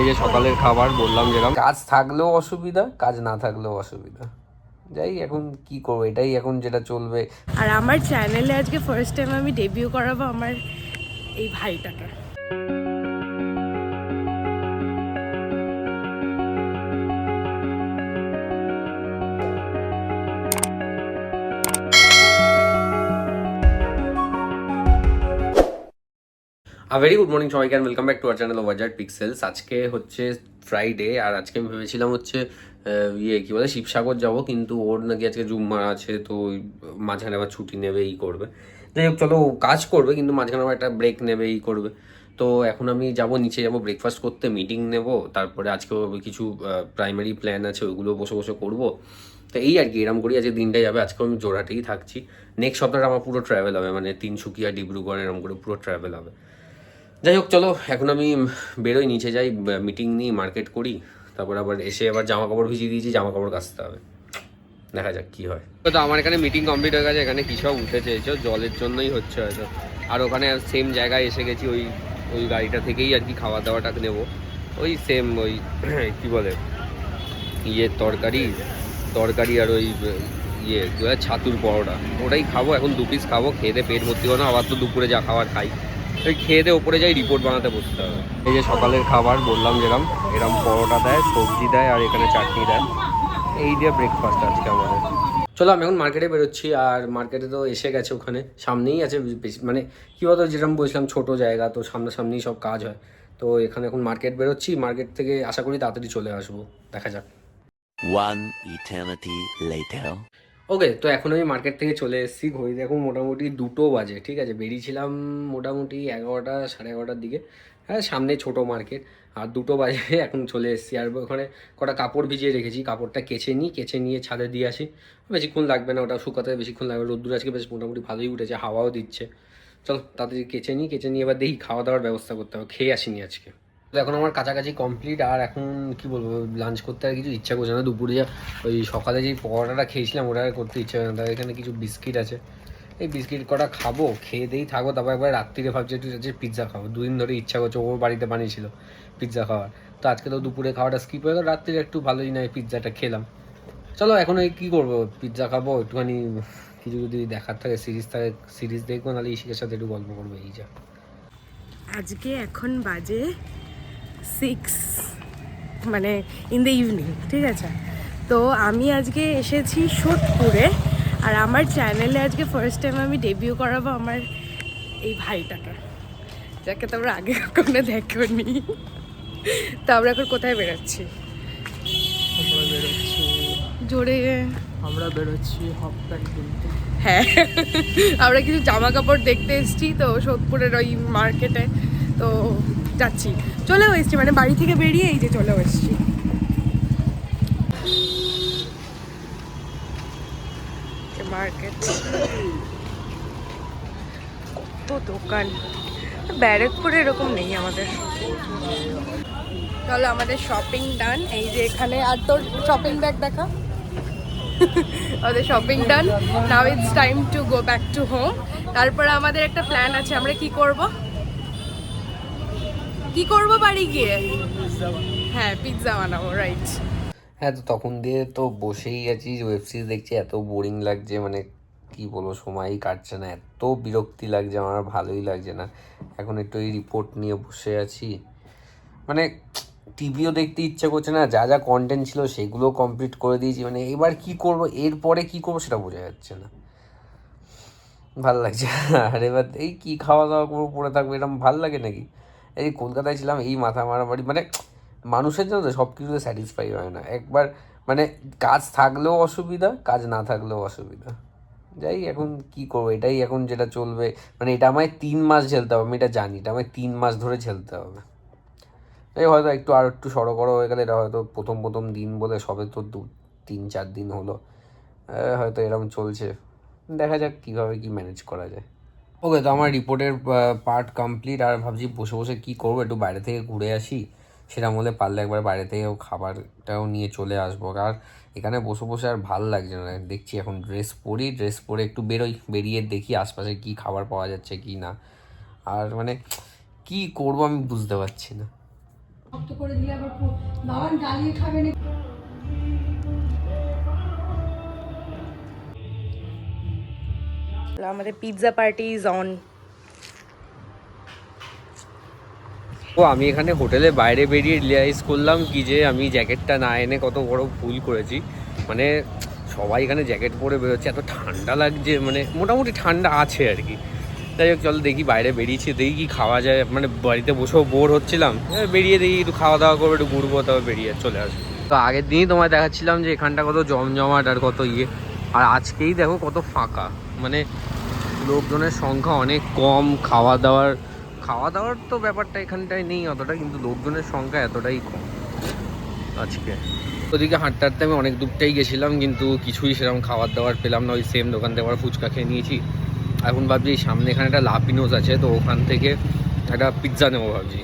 যে সকালের খাবার বললাম যেরকম কাজ থাকলেও অসুবিধা, কাজ না থাকলেও অসুবিধা। যাই এখন কি করবো, এটাই এখন যেটা চলবে। আর আমার চ্যানেলে আজকে ফার্স্ট টাইম আমি ডেবিউ করাবো আমার এই ভাইটাকে। ভেরি গুড মর্নিং সবাইকে, আর welcome back to our channel oversight pixels. আজকে হচ্ছে ফ্রাইডে, আর আজকে আমি ভেবেছিলাম হচ্ছে কি বলে শিবসাগর যাব, কিন্তু ওর নাকি আজকে জুম্মা আছে, তো মাঝখানে আবার ছুটি নেবে, করবে। যাই হোক, চলো কাজ করবে কিন্তু মাঝখানে আবার একটা ব্রেক নেবে, করবে। তো এখন আমি যাব, নিচে যাব ব্রেকফাস্ট করতে, মিটিং নেব, তারপরে আজকেও কিছু প্রাইমারি প্ল্যান আছে, ওইগুলো বসে বসে করবো। তো এই আর কি, এরম করি আজকে দিনটাই যাবে। আজকে আমি জোড়হাটেই থাকছি, নেক্সট সপ্তাহে আমার পুরো ট্রাভেল হবে, মানে তিনসুকিয়া ডিব্রুগড় এরম করে পুরো ট্রাভেল হবে। যাই হোক, চলো এখন আমি বেরোই, নিচে যাই, মিটিং নিই, মার্কেট করি, তারপর আবার এসে আবার জামা কাপড় ভিজিয়ে দিয়েছি, জামা কাপড় কাচতে হবে, দেখা যাক কী হয়। তো আমার এখানে মিটিং কমপ্লিট হয়ে গেছে, এখানে কী সব উঠে চেয়েছো, জলের জন্যই হচ্ছে হয়তো। আর ওখানে সেম জায়গায় এসে গেছি, ওই ওই গাড়িটা থেকেই আর কি খাওয়া দাওয়াটা নেবো, ওই সেম ওই কী বলে তরকারি আর ওই ছাতুর পরোটা, ওটাই খাবো এখন, 2 পিস খাবো, খেয়ে পেট ভর্তি করো, আবার তো দুপুরে যা খাবার খাই, ওই খেয়ে দিয়ে ওপরে যাই রিপোর্ট বানাতে বসতে হবে। এই যে সকালের খাবার বললাম যেরকম, এরম পরোটা দেয়, সবজি দেয়, আর এখানে চাটনি দেয়, এই দিয়ে ব্রেকফাস্ট আজকে আমাদের। চলো আমি এখন মার্কেটে বেরোচ্ছি, আর মার্কেটে তো এসে গেছে, ওখানে সামনেই আছে, মানে কী বলতো, যেরকম বলছিলাম ছোটো জায়গা, তো সামনাসামনি সব কাজ হয়। তো এখানে এখন মার্কেট বেরোচ্ছি, মার্কেট থেকে আশা করি তাড়াতাড়ি চলে আসবো, দেখা যাক। One eternity later. ওকে, তো এখন আমি মার্কেট থেকে চলে এসেছি, ঘড়িতে এখন মোটামুটি 2টো বাজে, ঠিক আছে। বেরিয়েছিলাম মোটামুটি 11টা সাড়ে 11টার দিকে, হ্যাঁ সামনে ছোটো মার্কেট, আর 2টো বাজে এখন চলে এসেছি। আর ওখানে কটা কাপড় ভিজিয়ে রেখেছি, কাপড়টা কেচে নিয়ে ছাদে দিয়ে আসি, বেশিক্ষণ লাগবে না, ওটা শুকাতে বেশিক্ষণ লাগবে, রোদ্দুর আজকে বেশ মোটামুটি ভালোই উঠেছে, হাওয়াও দিচ্ছে। চলো তাড়াতাড়ি কেচে নিয়ে এবার দেখি খাওয়া দাওয়ার ব্যবস্থা করতে হবে, খেয়ে আসিনি আজকে। তো এখন আমার কাছাকাছি কমপ্লিট, আর এখন কি বলবো, লাঞ্চ করতে আর কিছু ইচ্ছা করছে না। দুপুরে যা ওই সকালে যেই পরোটাটা খেয়েছিলাম, ওটা আর করতে ইচ্ছা করে না। তার এখানে কিছু বিস্কিট আছে, এই বিস্কিট কটা খাবো, খেয়ে দিয়েই থাকবো, তারপর একবার রাত্রিরে ভাবছি একটু পিৎজা খাবো, 2 দিন ধরে ইচ্ছা করছে, ওর বাড়িতে বানিয়েছিল পিৎজা খাওয়ার। তো আজকে তো দুপুরে খাওয়াটা স্কিপ হয়ে গেল, রাত্রিরে একটু ভালোই নয় পিৎজাটা খেলাম। চলো এখন ওই কী করবো, পিৎজা খাবো, একটুখানি কিছু যদি দেখার থাকে সিরিজ দেখবো, নাহলে ইশিকের সাথে একটু গল্প করবো, এই যা। আজকে এখন বাজে 6, মানে ইন দ্য ইভিনিং, ঠিক আছে। তো আমি আজকে এসেছি সোদপুরে, আর আমার চ্যানেলে আজকে ফার্স্ট টাইম আমি ডেবিউ করাবো আমার এই ভাইটাকে, যাকে তোমরা আগে কখনো দেখোনি। তো আমরা এখন কোথায় বেরোচ্ছি? জোরে আমরা বেরোচ্ছি হাফ প্যান্ট কিনতে। হ্যাঁ, আমরা কিছু জামা কাপড় দেখতে এসেছি তো সোদপুরের ওই মার্কেটে, তো যাচ্ছি, চলেও এসেছি, মানে বাড়ি থেকে বেরিয়ে এই যে চলেও এসেছি। মার্কেট, কত দোকান, ব্যারাকপুরে এরকম নেই আমাদের। চলো আমাদের শপিং ডান, এই যে এখানে। আর তোর শপিং ব্যাগ দেখা, আমাদের shopping done. Now it's time to go back to home. তারপরে আমাদের একটা প্ল্যান আছে, আমরা কি করব বাড়ি গিয়ে, হ্যাঁ পিৎজা বানাবো, রাইট। হ্যাঁ, তো তখন দিয়ে তো বসেই আছি, ওয়েব সিরিজ দেখছি, এত বোরিং লাগছে, মানে কি বলবো, সময়ই কাটছে না, এত বিরক্তি লাগছে, আমার ভালোই লাগছে না। এখন একটু এই রিপোর্ট নিয়ে বসে আছি, মানে টিভিও দেখতে ইচ্ছে করছে না, যা যা কন্টেন্ট ছিল সেগুলো কমপ্লিট করে দিয়েছি, মানে এবার কি করব, এরপরে কি করবো সেটা বোঝা যাচ্ছে না, ভালো লাগছে। আর এবার এই কি খাওয়া দাওয়া করবো, পড়ে থাকবো, এরকম ভালো লাগে নাকি? এই কলকাতায় ছিলাম, এই মাথা মারামারি, মানে মানুষের জন্য তো সব কিছুতে স্যাটিসফাই হয় না একবার, মানে কাজ থাকলেও অসুবিধা, কাজ না থাকলেও অসুবিধা। যাই এখন কি করবো, এটাই এখন যেটা চলবে, মানে এটা আমায় 3 মাস ঝেলতে হবে, আমি এটা জানি, এটা আমায় 3 মাস ধরে ঝেলতে হবে। এই হয়তো আর একটু সড়গড় হয়ে গেলে, এটা হয়তো প্রথম দিন বলে, সবে তো 3-4 দিন হলো, হয়তো এরকম চলছে, দেখা যাক কীভাবে কি ম্যানেজ করা যায়। ওকে, তো আমার রিপোর্টের পার্ট কমপ্লিট, আর ভাবছি বসে বসে কী করবো, একটু বাইরে থেকে ঘুরে আসি, সেটা বলে পারলে একবার বাইরে থেকেও খাবারটাও নিয়ে চলে আসবো। আর এখানে বসে বসে আর ভাল লাগছে না, দেখছি এখন ড্রেস পরে একটু বেরিয়ে দেখি আশপাশে কী খাবার পাওয়া যাচ্ছে কি না, আর মানে কি করবো আমি বুঝতে পারছি না। শক্ত করে দিলে আবার বাবান জ্বালিয়ে খাবে না। আমাদের পিৎজা পার্টি ইজ অন। ও আমি এখানে হোটেলে বাইরে বেরিয়ে রিয়েলাইজ করলাম কি যে আমি জ্যাকেটটা না এনে কত বড় ভুল করেছি। মানে সবাই এখানে জ্যাকেট পরে বেরোচ্ছে, এত ঠান্ডা লাগছে, মানে মোটামুটি ঠান্ডা আছে আর কি। যাই হোক চলো দেখি, বাইরে বেরিয়েছি, দেখি কি খাওয়া যায়। মানে বাড়িতে বসেও বোর হচ্ছিলাম, বেরিয়ে দেখি একটু খাওয়া দাওয়া করবো, একটু ঘুরবো, তবে বেরিয়ে চলে আসবো। তো আগের দিনই তোমায় দেখাচ্ছিলাম যে এখানটা কত জমজমাট আর কত ইয়ে, আর আজকেই দেখো কত ফাঁকা। মানে লোকজনের সংখ্যা অনেক কম, খাওয়া দাওয়ার তো ব্যাপারটা এখানটায় নেই অতটা, কিন্তু লোকজনের সংখ্যা এতটাই কম আজকে। ওদিকে হাঁটতে হাঁটতে আমি অনেক দূরটাই গেছিলাম, কিন্তু কিছুই সেরকম খাবার দাবার পেলাম না। ওই সেম দোকান থেকে আবার ফুচকা খেয়ে নিয়েছি। এখন ভাবছি সামনে এখানে একটা লাপিনোজ আছে, তো ওখান থেকে একটা পিৎজা নেবো ভাবছি।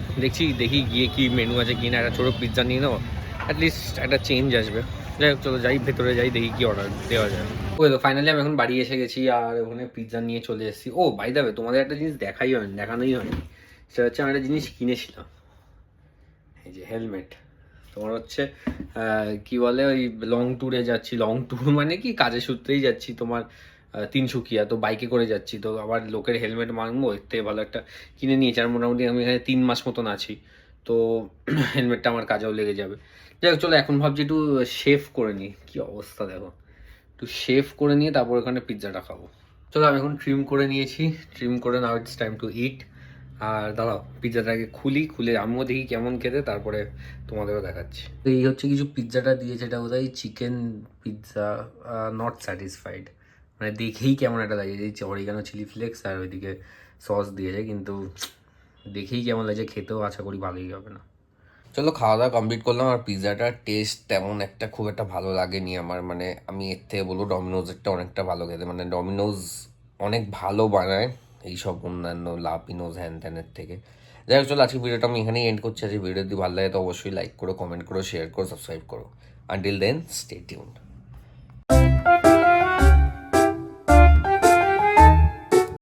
দেখি গিয়ে কি মেনু আছে কি না, একটা ছোটো পিৎজা নিয়ে নেবো, অ্যাটলিস্ট একটা চেঞ্জ আসবে। যাই হোক চলো যাই, ভেতরে যাই, দেখি কি অর্ডার দেওয়া যায়। ওই তো ফাইনালি আমি এখন বাড়ি এসে গেছি, আর ওখানে পিৎজা নিয়ে চলে এসেছি। ও বাই দ্য ওয়ে, তোমাদের একটা জিনিস দেখানোই হয়নি, সেটা হচ্ছে আমি একটা জিনিস কিনেছিলাম, এই যে হেলমেট। তোমার হচ্ছে কি বলে, ওই লং ট্যুরে যাচ্ছি, লং ট্যুর মানে কি কাজের সূত্রেই যাচ্ছি তোমার তিনসুকিয়া, তো বাইকে করে যাচ্ছি, তো আবার লোকের হেলমেট মানবো, এর থেকে ভালো একটা কিনে নিয়েছি। আর মোটামুটি আমি এখানে 3 মাস মতন আছি, তো হেলমেটটা আমার কাজেও লেগে যাবে। যাই হোক চলো এখন ভাবছি একটু শেভ করে নিই, কী অবস্থা দেখো, একটু শেভ করে নিয়ে তারপর এখানে পিৎজাটা খাবো। চলো আমি এখন ট্রিম করে নিয়েছি, ট্রিম করে নাও ইটস টাইম টু ইট। আর দাঁড়াও পিৎজাটাকে খুলে আমিও দেখি কেমন খেতে, তারপরে তোমাদেরও দেখাচ্ছি। তো এই হচ্ছে কিছু পিৎজাটা দিয়েছে, এটা বোধহয় চিকেন পিৎজা, নট স্যাটিসফাইড, মানে দেখেই কেমন একটা লাগে, দিয়েছে অরিগানো চিলি ফ্লেক্স আর ওইদিকে সস দিয়েছে, কিন্তু দেখেই কেমন লাগছে, খেতেও আশা করি ভালোই হবে না। চলো খাওয়া দাওয়া কমপ্লিট করলাম, আর পিৎজাটার টেস্ট তেমন একটা খুব একটা ভালো লাগেনি আমার। মানে আমি এর থেকে বলবো ডমিনোজেরটা অনেকটা ভালো খেতে, মানে ডমিনোজ অনেক ভালো বানায় এইসব অন্যান্য লাপিনোজ হ্যান ত্যানের থেকে। যাই হোক চলো আজকে ভিডিওটা আমি এখানেই এন্ড করছি। আজকে ভিডিও যদি ভালো লাগে তো অবশ্যই লাইক করো, কমেন্ট করো, শেয়ার করো, সাবস্ক্রাইব করো। Until then stay tuned.